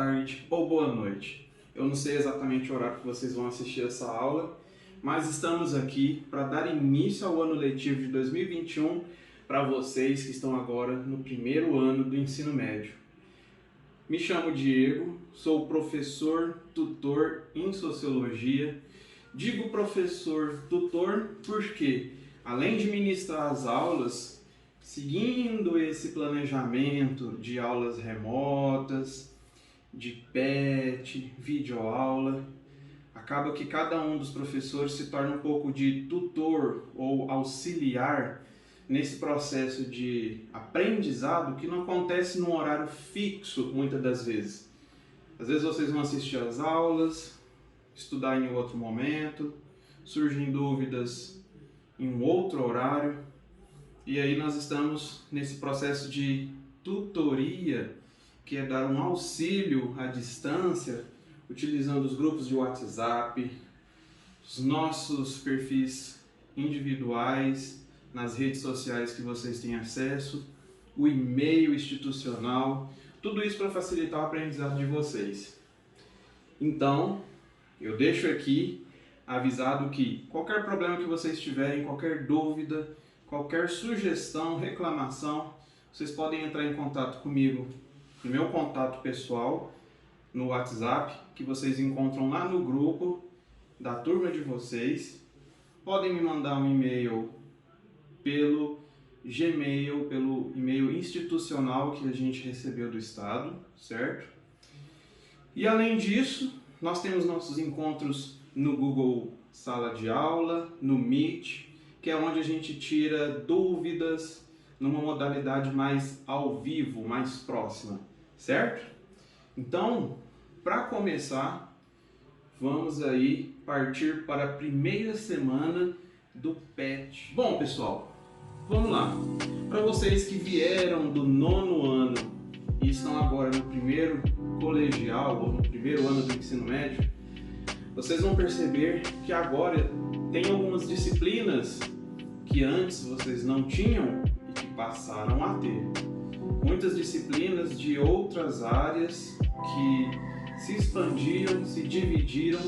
tarde ou boa noite. Eu não sei exatamente o horário que vocês vão assistir essa aula, mas estamos aqui para dar início ao ano letivo de 2021 para vocês que estão agora no primeiro ano do ensino médio. Me chamo Diego, sou professor tutor em Sociologia. Digo professor tutor porque, além de ministrar as aulas, seguindo esse planejamento de aulas remotas, de PET, videoaula, acaba que cada um dos professores se torna um pouco de tutor ou auxiliar nesse processo de aprendizado que não acontece num horário fixo muitas das vezes. Às vezes vocês vão assistir às aulas, estudar em outro momento, surgem dúvidas em um outro horário, e aí nós estamos nesse processo de tutoria, que é dar um auxílio à distância, utilizando os grupos de WhatsApp, os nossos perfis individuais nas redes sociais que vocês têm acesso, o e-mail institucional, tudo isso para facilitar o aprendizado de vocês. Então, eu deixo aqui avisado que qualquer problema que vocês tiverem, qualquer dúvida, qualquer sugestão, reclamação, vocês podem entrar em contato comigo no meu contato pessoal, no WhatsApp, que vocês encontram lá no grupo da turma de vocês. Podem me mandar um e-mail pelo Gmail, pelo e-mail institucional que a gente recebeu do Estado, certo? E além disso, nós temos nossos encontros no Google Sala de Aula, no Meet, que é onde a gente tira dúvidas numa modalidade mais ao vivo, mais próxima, certo? Então, para começar, vamos aí partir para a primeira semana do PET. Bom, pessoal, vamos lá. Para vocês que vieram do 9º ano e estão agora no primeiro colegial ou no primeiro ano do ensino médio, vocês vão perceber que agora tem algumas disciplinas que antes vocês não tinham e que passaram a ter. Muitas disciplinas de outras áreas que se expandiram, se dividiram,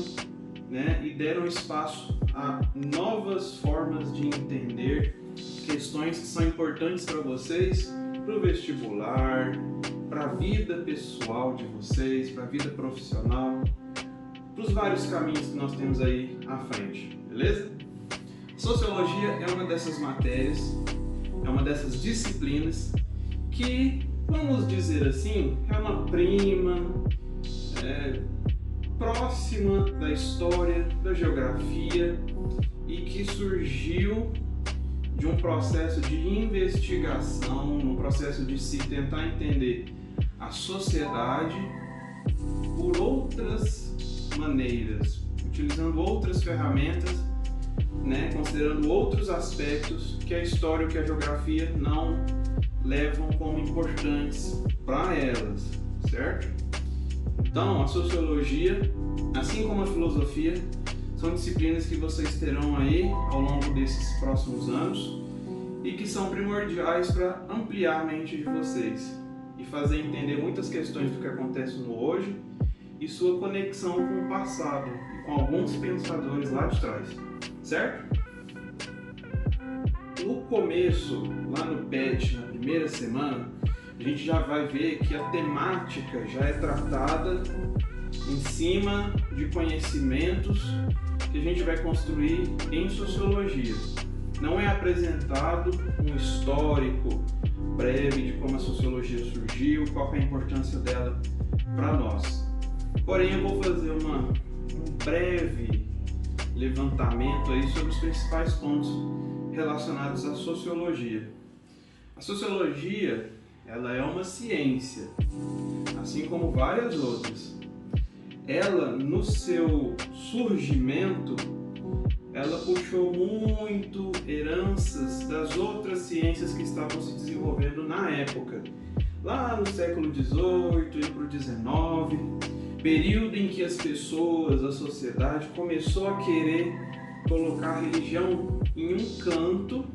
né, e deram espaço a novas formas de entender questões que são importantes para vocês, para o vestibular, para a vida pessoal de vocês, para a vida profissional, para os vários caminhos que nós temos aí à frente, beleza? Sociologia é uma dessas matérias, é uma dessas disciplinas que, vamos dizer assim, é uma prima, próxima da história, da geografia e que surgiu de um processo de investigação, um processo de se tentar entender a sociedade por outras maneiras, utilizando outras ferramentas, né, considerando outros aspectos que a história ou que a geografia não levam como importantes para elas, certo? Então, a sociologia, assim como a filosofia, são disciplinas que vocês terão aí ao longo desses próximos anos e que são primordiais para ampliar a mente de vocês e fazer entender muitas questões do que acontece no hoje e sua conexão com o passado e com alguns pensadores lá de trás, certo? No começo, lá no PET, na primeira semana, a gente já vai ver que a temática já é tratada em cima de conhecimentos que a gente vai construir em sociologia. Não é apresentado um histórico breve de como a sociologia surgiu, qual é a importância dela para nós. Porém, eu vou fazer um breve levantamento aí sobre os principais pontos relacionados à sociologia. A sociologia, ela é uma ciência, assim como várias outras. Ela, no seu surgimento, ela puxou muito heranças das outras ciências que estavam se desenvolvendo na época. Lá no século XVIII e para o XIX, período em que as pessoas, a sociedade, começou a querer colocar a religião em um canto,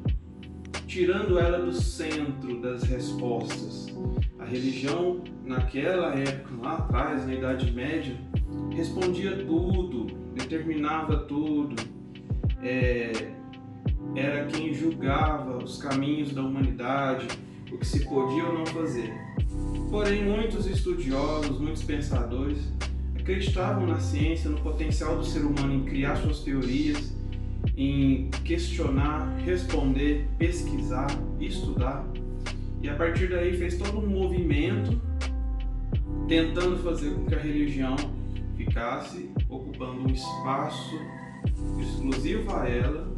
tirando ela do centro das respostas. A religião naquela época, lá atrás, na Idade Média, respondia tudo, determinava tudo, era quem julgava os caminhos da humanidade, o que se podia ou não fazer. Porém, muitos estudiosos, muitos pensadores acreditavam na ciência, no potencial do ser humano em criar suas teorias, em questionar, responder, pesquisar, estudar. E a partir daí fez todo um movimento tentando fazer com que a religião ficasse ocupando um espaço exclusivo a ela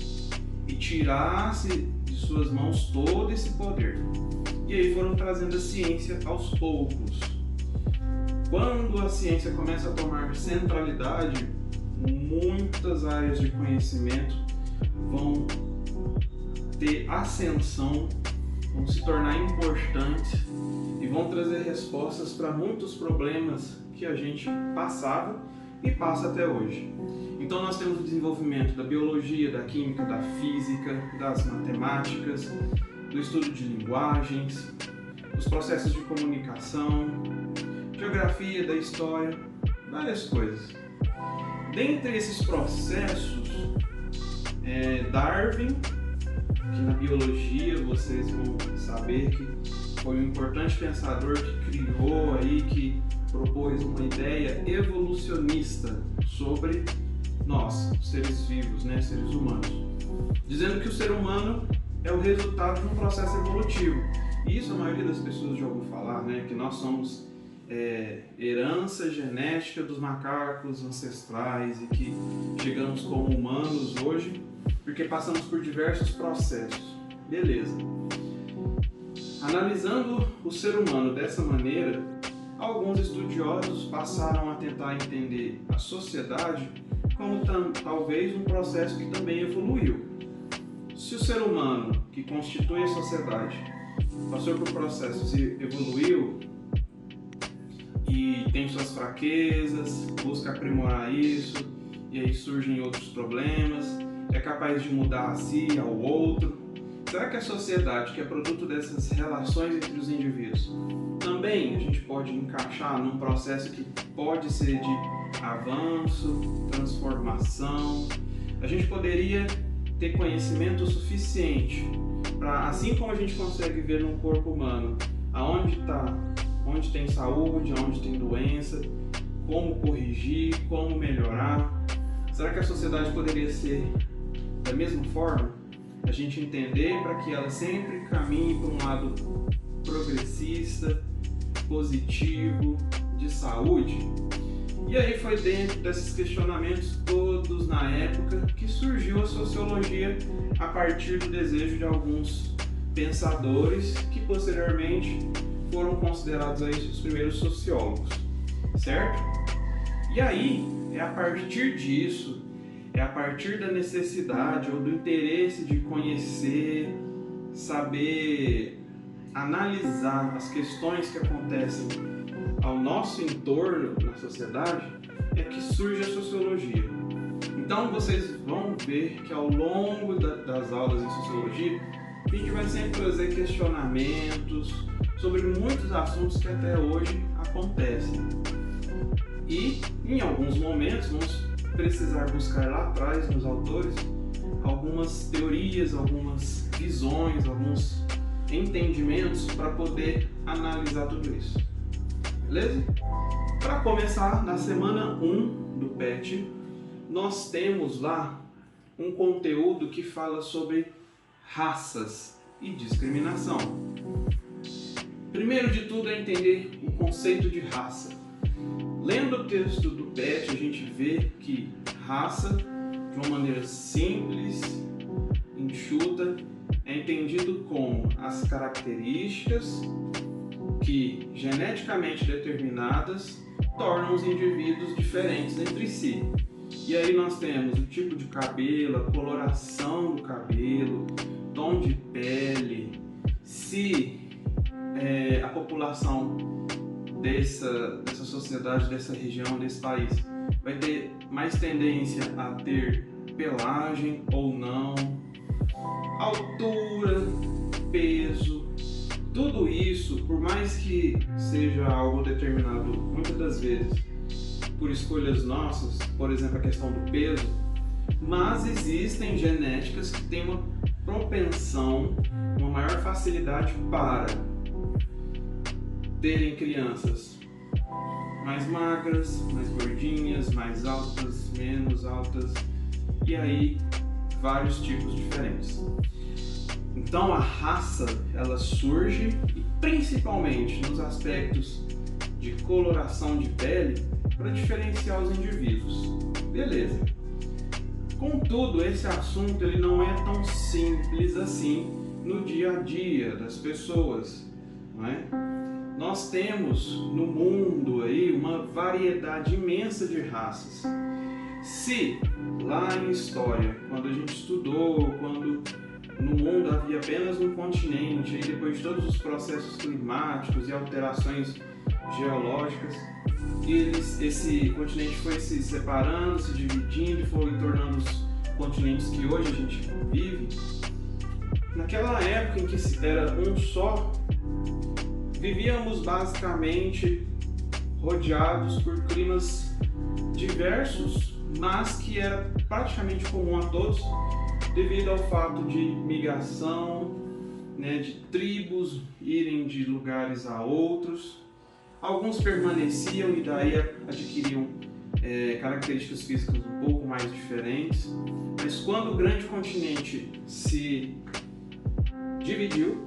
e tirasse de suas mãos todo esse poder. E aí foram trazendo a ciência aos poucos. Quando a ciência começa a tomar centralidade, muitas áreas de conhecimento vão ter ascensão, vão se tornar importantes e vão trazer respostas para muitos problemas que a gente passava e passa até hoje. Então nós temos o desenvolvimento da biologia, da química, da física, das matemáticas, do estudo de linguagens, dos processos de comunicação, geografia, da história, várias coisas. Dentre esses processos, Darwin, que na biologia vocês vão saber que foi um importante pensador que criou aí, que propôs uma ideia evolucionista sobre nós, seres vivos, né, seres humanos, dizendo que o ser humano é o resultado de um processo evolutivo. E isso a maioria das pessoas já ouviu falar, né, que nós somos herança genética dos macacos ancestrais e que chegamos como humanos hoje porque passamos por diversos processos. Beleza. Analisando o ser humano dessa maneira, alguns estudiosos passaram a tentar entender a sociedade como talvez um processo que também evoluiu. Se o ser humano, que constitui a sociedade, passou por processos e evoluiu, e tem suas fraquezas, busca aprimorar isso, e aí surgem outros problemas, é capaz de mudar a si, ao outro. Será que a sociedade, que é produto dessas relações entre os indivíduos, também a gente pode encaixar num processo que pode ser de avanço, transformação? A gente poderia ter conhecimento suficiente para, assim como a gente consegue ver num corpo humano, onde tem saúde, onde tem doença, como corrigir, como melhorar. Será que a sociedade poderia ser da mesma forma? A gente entender para que ela sempre caminhe para um lado progressista, positivo, de saúde? E aí foi dentro desses questionamentos todos na época que surgiu a sociologia a partir do desejo de alguns pensadores que posteriormente foram considerados aí os primeiros sociólogos, certo? E aí, é a partir disso, é a partir da necessidade ou do interesse de conhecer, saber analisar as questões que acontecem ao nosso entorno na sociedade, é que surge a sociologia. Então vocês vão ver que ao longo das aulas em sociologia, a gente vai sempre trazer questionamentos sobre muitos assuntos que até hoje acontecem. E em alguns momentos vamos precisar buscar lá atrás nos autores algumas teorias, algumas visões, alguns entendimentos para poder analisar tudo isso. Beleza? Para começar, na semana 1 do PET, nós temos lá um conteúdo que fala sobre raças e discriminação. Primeiro de tudo é entender o conceito de raça. Lendo o texto do PET, a gente vê que raça, de uma maneira simples, enxuta, é entendido como as características que, geneticamente determinadas, tornam os indivíduos diferentes entre si. E aí nós temos o tipo de cabelo, a coloração do cabelo, tom de pele, se a população dessa sociedade, dessa região, desse país vai ter mais tendência a ter pelagem ou não, altura, peso, Tudo isso, por mais que seja algo determinado muitas das vezes por escolhas nossas, por exemplo a questão do peso, mas existem genéticas que têm uma propensão, uma maior facilidade para terem crianças mais magras, mais gordinhas, mais altas, menos altas, e aí vários tipos diferentes. Então a raça, ela surge e principalmente nos aspectos de coloração de pele para diferenciar os indivíduos. Beleza. Contudo, esse assunto ele não é tão simples assim no dia a dia das pessoas, não é? Nós temos no mundo aí uma variedade imensa de raças. Se lá em história, quando a gente estudou, quando no mundo havia apenas um continente, e depois de todos os processos climáticos e alterações geológicas, esse continente foi se separando, se dividindo e foi tornando os continentes que hoje a gente vive. Naquela época em que era um só, vivíamos basicamente rodeados por climas diversos, mas que era praticamente comum a todos, devido ao fato de migração, de tribos irem de lugares a outros. Alguns permaneciam e daí adquiriam características físicas um pouco mais diferentes, mas quando o grande continente se dividiu,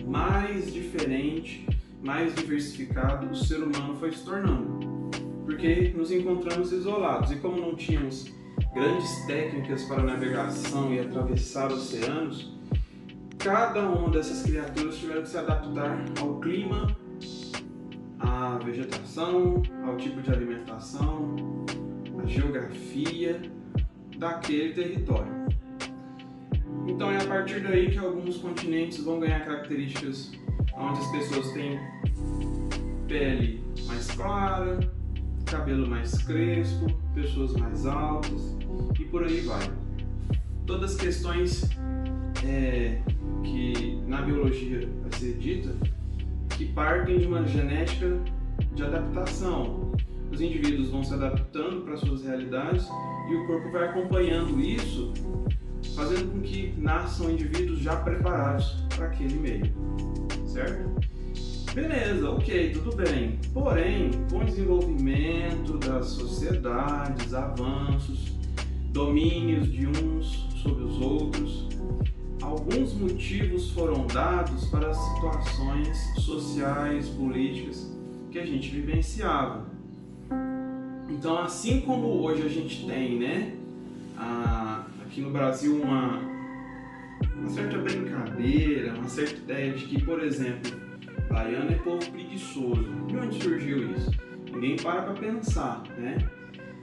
mais diferente, mais diversificado o ser humano foi se tornando, porque nos encontramos isolados e como não tínhamos grandes técnicas para navegação e atravessar oceanos, cada uma dessas criaturas tiveram que se adaptar ao clima, à vegetação, ao tipo de alimentação, à geografia daquele território. Então é a partir daí que alguns continentes vão ganhar características onde as pessoas têm pele mais clara, cabelo mais crespo, pessoas mais altas e por aí vai. Todas questões que na biologia vai ser dita que partem de uma genética de adaptação. Os indivíduos vão se adaptando para suas realidades e o corpo vai acompanhando isso, fazendo com que nasçam indivíduos já preparados para aquele meio, certo? Beleza, ok, tudo bem. Porém, com o desenvolvimento das sociedades, avanços, domínios de uns sobre os outros, alguns motivos foram dados para as situações sociais, políticas que a gente vivenciava. Então, assim como hoje a gente tem, aqui no Brasil uma certa brincadeira, uma certa ideia de que, por exemplo, baiano é povo preguiçoso. De onde surgiu isso? Ninguém para pensar,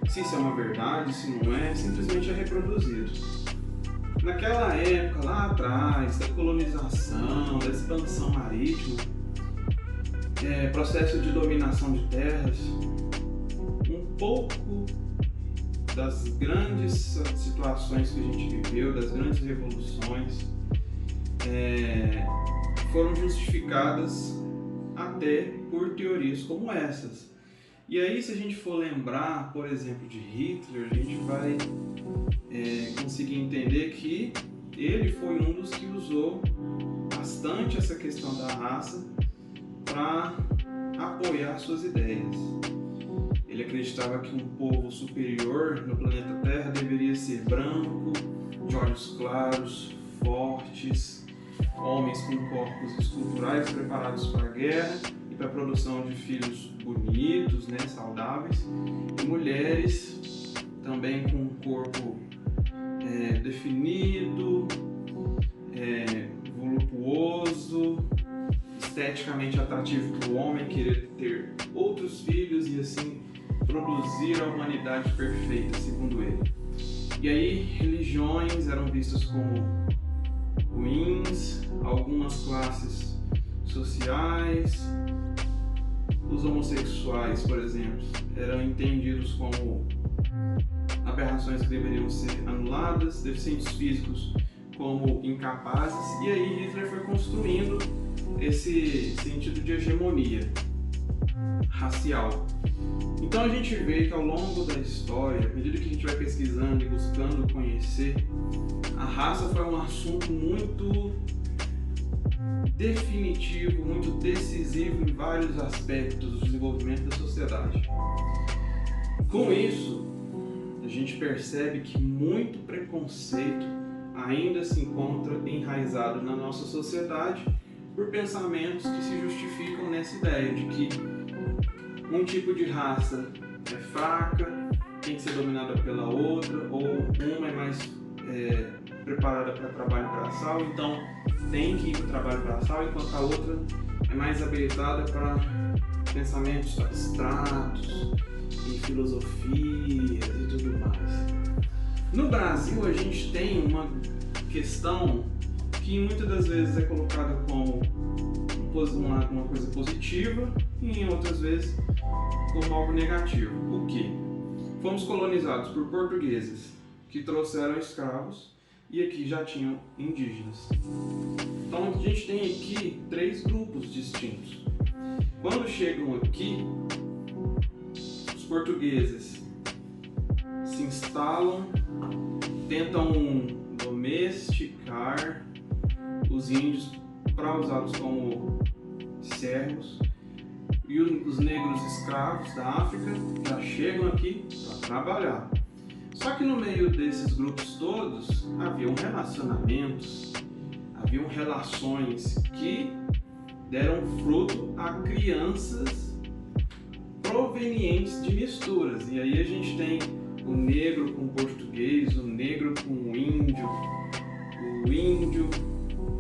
se isso é uma verdade, se não é, simplesmente é reproduzido. Naquela época, lá atrás, da colonização, da expansão marítima, processo de dominação de terras, um pouco das grandes situações que a gente viveu, das grandes revoluções, foram justificadas até por teorias como essas. E aí, se a gente for lembrar, por exemplo, de Hitler, a gente vai conseguir entender que ele foi um dos que usou bastante essa questão da raça para apoiar suas ideias. Ele acreditava que um povo superior no planeta Terra deveria ser branco, de olhos claros, fortes, homens com corpos esculturais preparados para a guerra e para a produção de filhos bonitos, saudáveis, e mulheres também com um corpo definido, voluptuoso, esteticamente atrativo para o homem, querer ter outros filhos e assim produzir a humanidade perfeita, segundo ele. E aí, religiões eram vistas como ruins, algumas classes sociais, os homossexuais, por exemplo, eram entendidos como aberrações que deveriam ser anuladas, deficientes físicos como incapazes, e aí Hitler foi construindo esse sentido de hegemonia racial. Então a gente vê que ao longo da história, à medida que a gente vai pesquisando e buscando conhecer, a raça foi um assunto muito definitivo, muito decisivo em vários aspectos do desenvolvimento da sociedade. Com isso, a gente percebe que muito preconceito ainda se encontra enraizado na nossa sociedade por pensamentos que se justificam nessa ideia de que um tipo de raça é fraca, tem que ser dominada pela outra, ou uma é mais preparada para trabalho braçal, então tem que ir para o trabalho braçal, enquanto a outra é mais habilitada para pensamentos abstratos e filosofias e tudo mais. No Brasil, a gente tem uma questão que muitas das vezes é colocada como uma coisa positiva e em outras vezes como algo negativo. O que? Fomos colonizados por portugueses que trouxeram escravos e aqui já tinham indígenas. Então a gente tem aqui 3 grupos distintos. Quando chegam aqui, os portugueses se instalam, tentam domesticar os índios para usá-los como servos, e os negros escravos da África já chegam aqui para trabalhar. Só que no meio desses grupos todos haviam relacionamentos, haviam relações que deram fruto a crianças provenientes de misturas. E aí a gente tem o negro com o português, o negro com o índio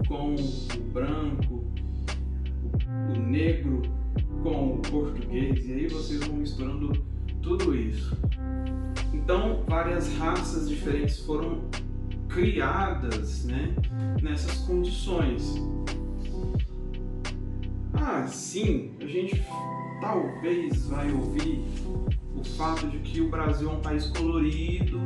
com o branco, o negro com o português, e aí vocês vão misturando tudo isso. Então, várias raças diferentes foram criadas, né, nessas condições. Sim, a gente talvez vai ouvir o fato de que o Brasil é um país colorido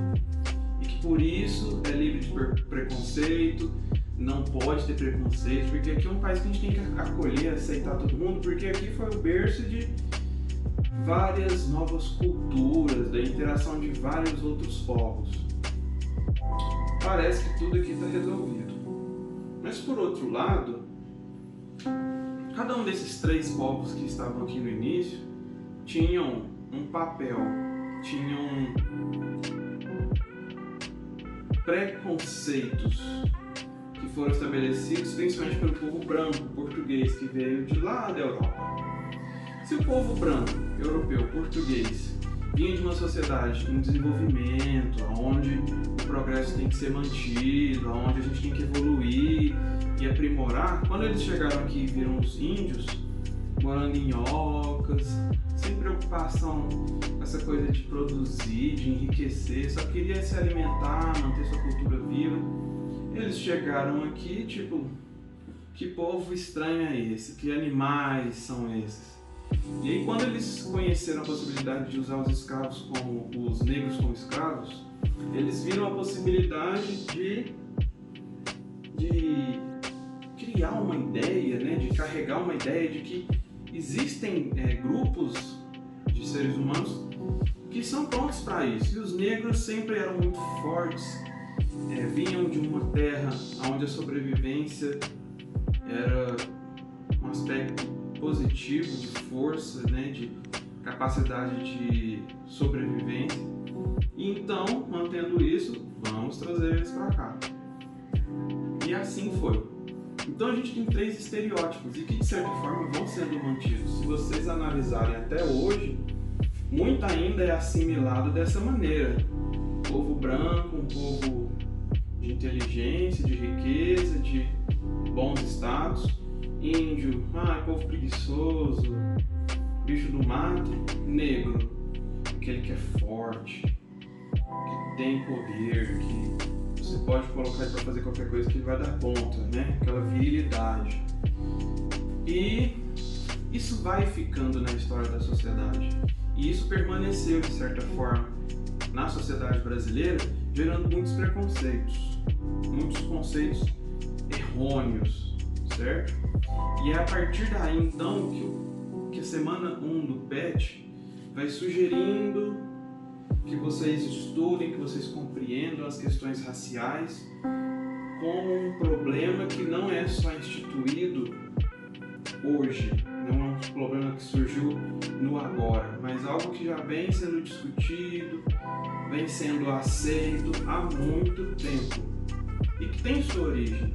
e que por isso é livre de preconceito, não pode ter preconceito, porque aqui é um país que a gente tem que acolher, aceitar todo mundo, porque aqui foi o berço de várias novas culturas, da interação de vários outros povos. Parece que tudo aqui está resolvido. Mas por outro lado, cada um desses 3 povos que estavam aqui no início tinham um papel, tinham preconceitos que foram estabelecidos principalmente pelo povo branco, português, que veio de lá da Europa. Se o povo branco, europeu, português, vinha de uma sociedade em desenvolvimento, onde o progresso tem que ser mantido, onde a gente tem que evoluir e aprimorar, quando eles chegaram aqui e viram os índios morando em ocas, sem preocupação com essa coisa de produzir, de enriquecer, só queria se alimentar, manter sua cultura viva, eles chegaram aqui, tipo, que povo estranho é esse? Que animais são esses? E aí, quando eles conheceram a possibilidade de usar os escravos como os negros como escravos, eles viram a possibilidade de criar uma ideia, né, de carregar uma ideia de que existem grupos de seres humanos que são prontos para isso. E os negros sempre eram muito fortes, vinham de uma terra onde a sobrevivência era um aspecto positivo, de força, né, de capacidade de sobrevivência. E então, mantendo isso, vamos trazer eles para cá. E assim foi. Então a gente tem 3 estereótipos e que de certa forma vão sendo mantidos. Se vocês analisarem até hoje, muito ainda é assimilado dessa maneira. Povo branco, um povo de inteligência, de riqueza, de bons status. Índio, povo preguiçoso, bicho do mato. Negro, aquele que é forte, que tem poder, que você pode colocar ele para fazer qualquer coisa que ele vai dar conta, né? Aquela virilidade. E isso vai ficando na história da sociedade. E isso permaneceu, de certa forma, na sociedade brasileira, gerando muitos preconceitos, muitos conceitos errôneos, certo? E é a partir daí então que a semana 1 do PET vai sugerindo que vocês estudem, que vocês compreendam as questões raciais como um problema que não é só instituído hoje, não é um problema que surgiu no agora, mas algo que já vem sendo discutido, vem sendo aceito há muito tempo e que tem sua origem,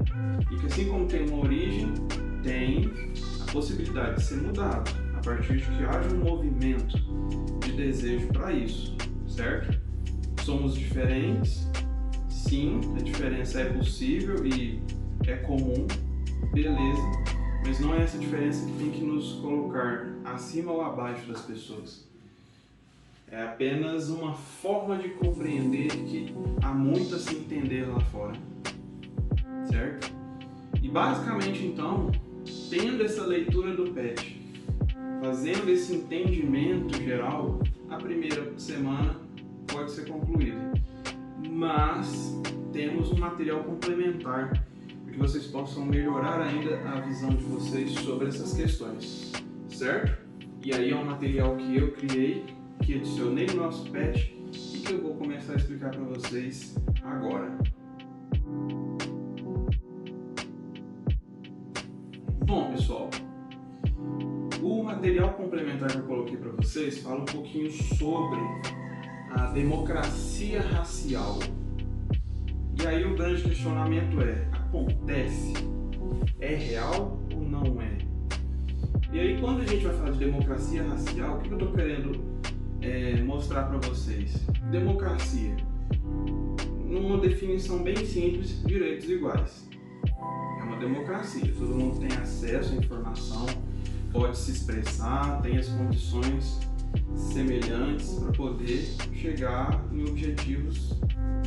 e que assim como tem uma origem, tem a possibilidade de ser mudado a partir de que haja um movimento de desejo para isso, certo? Somos diferentes, sim, a diferença é possível e é comum, beleza, mas não é essa diferença que tem que nos colocar acima ou abaixo das pessoas. É apenas uma forma de compreender que há muito a se entender lá fora, certo? E basicamente então, tendo essa leitura do PET, fazendo esse entendimento geral, a primeira semana pode ser concluída. Mas temos um material complementar para que vocês possam melhorar ainda a visão de vocês sobre essas questões, certo? E aí é um material que eu criei, que adicionei no nosso PET e que eu vou começar a explicar para vocês agora. Bom, pessoal, o material complementar que eu coloquei para vocês fala um pouquinho sobre a democracia racial. E aí o grande questionamento é: acontece? É real ou não é? E aí quando a gente vai falar de democracia racial, o que eu estou querendo mostrar para vocês? Democracia, numa definição bem simples, direitos iguais. É uma democracia, todo mundo tem acesso à informação, pode se expressar, tem as condições semelhantes para poder chegar em objetivos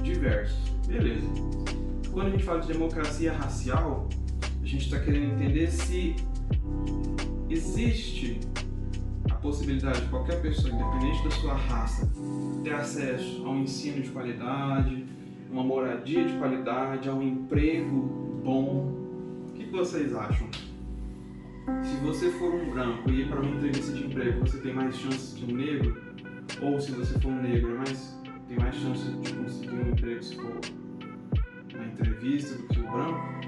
diversos. Beleza. Quando a gente fala de democracia racial, a gente está querendo entender se existe a possibilidade de qualquer pessoa, independente da sua raça, ter acesso a um ensino de qualidade, uma moradia de qualidade, a um emprego bom. O que vocês acham? Se você for um branco e ir para uma entrevista de emprego, você tem mais chances que um negro? Ou se você for um negro, tem mais chance de conseguir um emprego se for na entrevista do que o branco?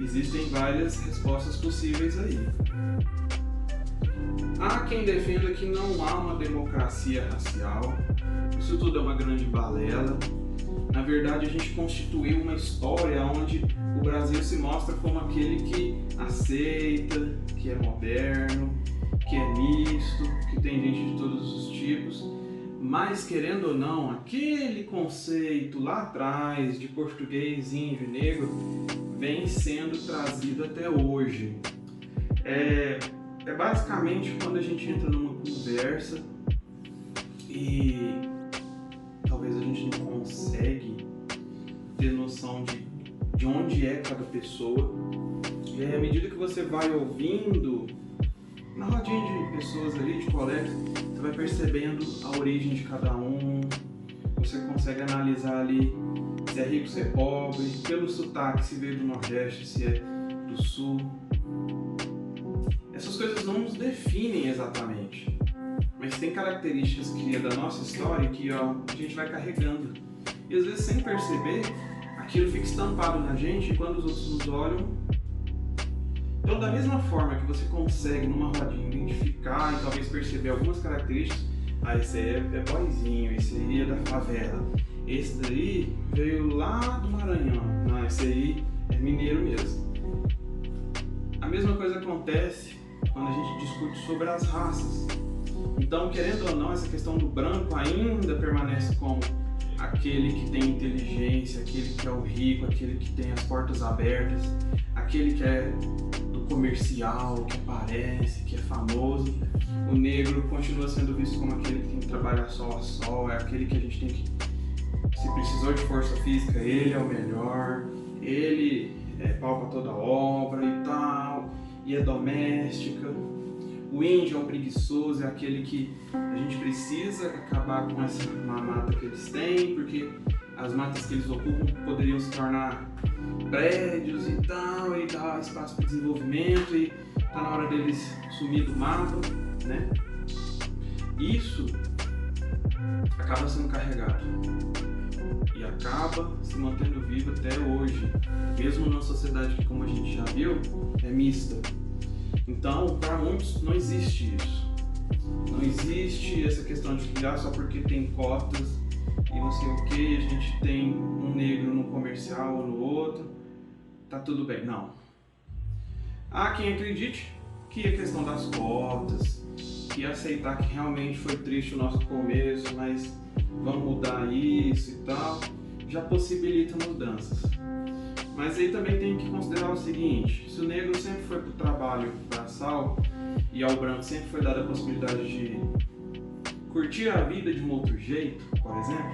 Existem várias respostas possíveis aí. Há quem defenda que não há uma democracia racial, isso tudo é uma grande balela. Na verdade, a gente constituiu uma história onde o Brasil se mostra como aquele que aceita, que é moderno, que é misto, que tem gente de todos os tipos, mas querendo ou não, aquele conceito lá atrás de português, índio, negro, vem sendo trazido até hoje. É basicamente quando a gente entra numa conversa e talvez a gente não consegue ter noção de onde é cada pessoa. E aí, à medida que você vai ouvindo, na rodinha de pessoas ali, de colegas, você vai percebendo a origem de cada um, você consegue analisar ali se é rico, se é pobre, pelo sotaque, se veio do Nordeste, se é do Sul. Essas coisas não nos definem exatamente, mas tem características que é da nossa história que a gente vai carregando. E às vezes, sem perceber, aquilo fica estampado na gente e quando os outros nos olham. Então, da mesma forma que você consegue, numa rodinha, identificar e talvez perceber algumas características, esse aí é boizinho, esse aí é da favela, esse daí veio lá do Maranhão, não, esse aí é mineiro mesmo. A mesma coisa acontece quando a gente discute sobre as raças. Então, querendo ou não, essa questão do branco ainda permanece como aquele que tem inteligência, aquele que é o rico, aquele que tem as portas abertas, aquele que é do comercial, que aparece, que é famoso. O negro continua sendo visto como aquele que tem que trabalhar sol a sol, é aquele que a gente tem que, se precisou de força física, ele é o melhor, ele é pau pra toda obra e tal, e é doméstica. O índio é o preguiçoso, é aquele que a gente precisa acabar com essa mata que eles têm, porque as matas que eles ocupam poderiam se tornar prédios e tal, e dar espaço para desenvolvimento, e tá na hora deles sumir do mapa, né? Isso acaba sendo carregado e acaba se mantendo vivo até hoje, mesmo numa sociedade que, como a gente já viu, é mista. Então, para muitos não existe isso. Não existe essa questão de que só porque tem cotas e não sei o que, a gente tem um negro no comercial ou no outro, tá tudo bem. Não. Há quem acredite que a questão das cotas, que aceitar que realmente foi triste o nosso começo, mas vamos mudar isso e tal, já possibilita mudanças. Mas aí também tem que considerar o seguinte: se o negro sempre foi para o trabalho braçal e ao branco sempre foi dada a possibilidade de curtir a vida de um outro jeito, por exemplo,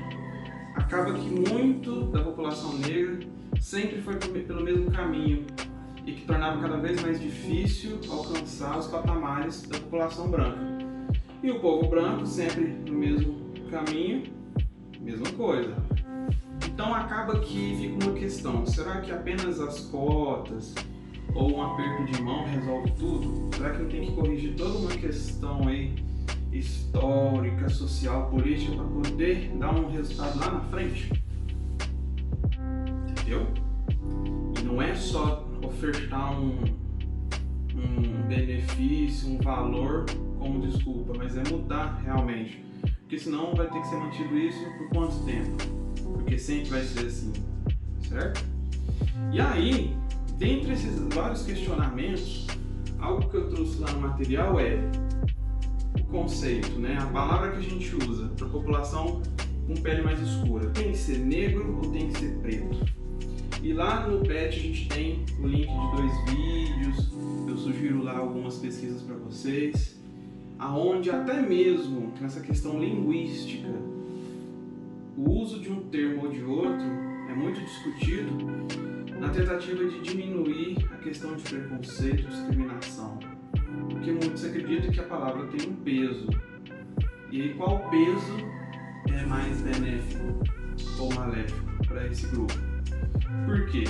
acaba que muito da população negra sempre foi pelo mesmo caminho e que tornava cada vez mais difícil alcançar os patamares da população branca. E o povo branco sempre no mesmo caminho, mesma coisa. Então acaba que fica uma questão: será que apenas as cotas ou um aperto de mão resolve tudo? Será que não tem que corrigir toda uma questão aí histórica, social, política para poder dar um resultado lá na frente? Entendeu? E não é só ofertar um benefício, um valor como desculpa, mas é mudar realmente. Porque senão vai ter que ser mantido isso por quanto tempo? Porque sempre vai ser assim, certo? E aí, dentre esses vários questionamentos, algo que eu trouxe lá no material é o conceito, né? A palavra que a gente usa para a população com pele mais escura. Tem que ser negro ou tem que ser preto? E lá no PET a gente tem o link de 2 vídeos, eu sugiro lá algumas pesquisas para vocês, aonde até mesmo nessa questão linguística, o uso de um termo ou de outro é muito discutido na tentativa de diminuir a questão de preconceito e discriminação. Porque muitos acreditam que a palavra tem um peso. E aí qual peso é mais benéfico ou maléfico para esse grupo? Por quê?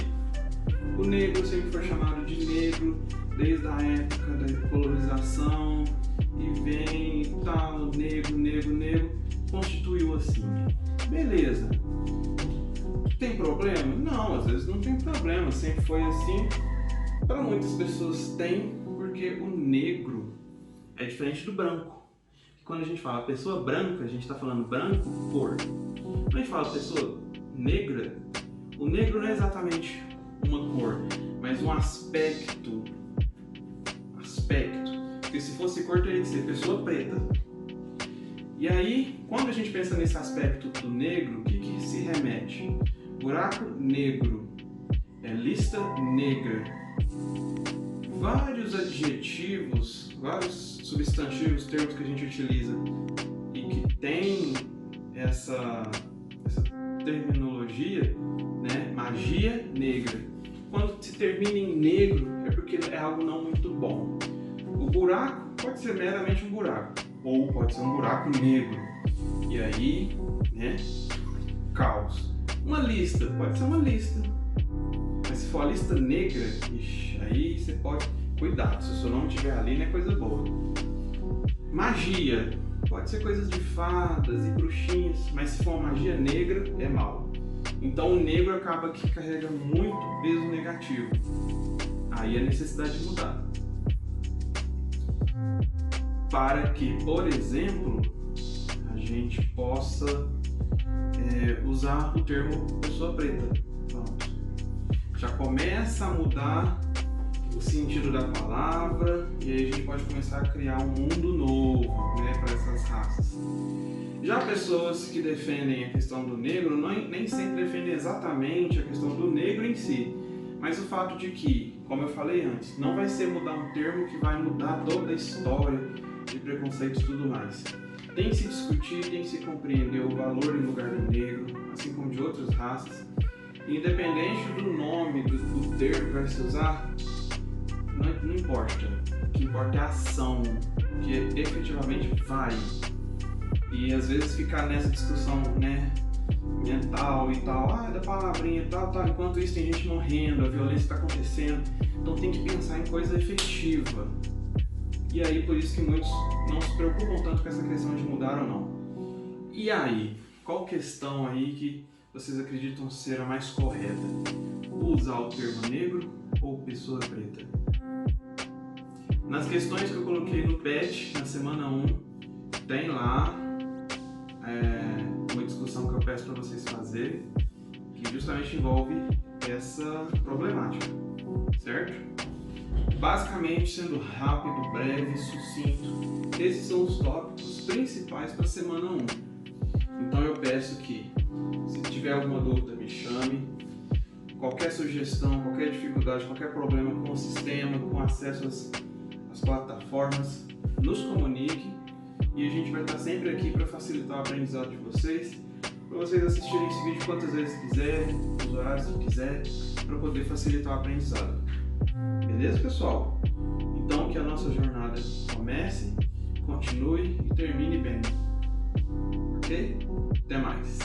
O negro sempre foi chamado de negro desde a época da colonização e vem e tal, negro, constituiu assim. Beleza. Tem problema? Não, às vezes não tem problema, sempre foi assim. Para muitas pessoas tem, porque o negro é diferente do branco. Quando a gente fala pessoa branca, a gente está falando branco, cor. Quando a gente fala pessoa negra, o negro não é exatamente uma cor, mas um aspecto. Porque se fosse cor, teria que ser pessoa preta. E aí, quando a gente pensa nesse aspecto do negro, o que se remete? Buraco negro, lista negra. Vários adjetivos, vários substantivos, termos que a gente utiliza e que tem essa terminologia, né? Magia negra. Quando se termina em negro, é porque é algo não muito bom. O buraco pode ser meramente um buraco, ou pode ser um buraco negro. E aí, né? Caos. Uma lista, pode ser uma lista. Mas se for a lista negra, ixi, aí você pode... Cuidado, se o seu nome estiver ali, não é coisa boa. Magia. Pode ser coisas de fadas e bruxinhas, mas se for uma magia negra, é mal. Então o negro acaba que carrega muito peso negativo. Aí a necessidade de mudar. Para que, por exemplo, a gente possa usar o termo pessoa preta. Pronto. Já começa a mudar o sentido da palavra e aí a gente pode começar a criar um mundo novo, né, para essas raças. Já pessoas que defendem a questão do negro nem sempre defendem exatamente a questão do negro em si, mas o fato de que, como eu falei antes, não vai ser mudar um termo que vai mudar toda a história de preconceitos e tudo mais. Tem que se discutir, tem que se compreender o valor e lugar do negro, assim como de outras raças. Independente do nome, do termo que vai se usar, não importa. O que importa é a ação, Porque efetivamente vai. E às vezes ficar nessa discussão, né, mental e tal, da palavrinha e tal, enquanto isso tem gente morrendo, a violência está acontecendo, então tem que pensar em coisa efetiva. E aí por isso que muitos não se preocupam tanto com essa questão de mudar ou não. E aí, qual questão aí que vocês acreditam ser a mais correta? Usar o termo negro ou pessoa preta? Nas questões que eu coloquei no PET, na semana 1, tem lá uma discussão que eu peço para vocês fazerem, que justamente envolve essa problemática, certo? Basicamente, sendo rápido, breve, sucinto, esses são os tópicos principais para a semana 1. Então eu peço que, se tiver alguma dúvida, me chame. Qualquer sugestão, qualquer dificuldade, qualquer problema com o sistema, com acesso às plataformas, nos comunique e a gente vai estar sempre aqui para facilitar o aprendizado de vocês, para vocês assistirem esse vídeo quantas vezes quiserem, os horários que quiserem, para poder facilitar o aprendizado. Beleza, pessoal? Então que a nossa jornada comece, continue e termine bem. Ok? Até mais!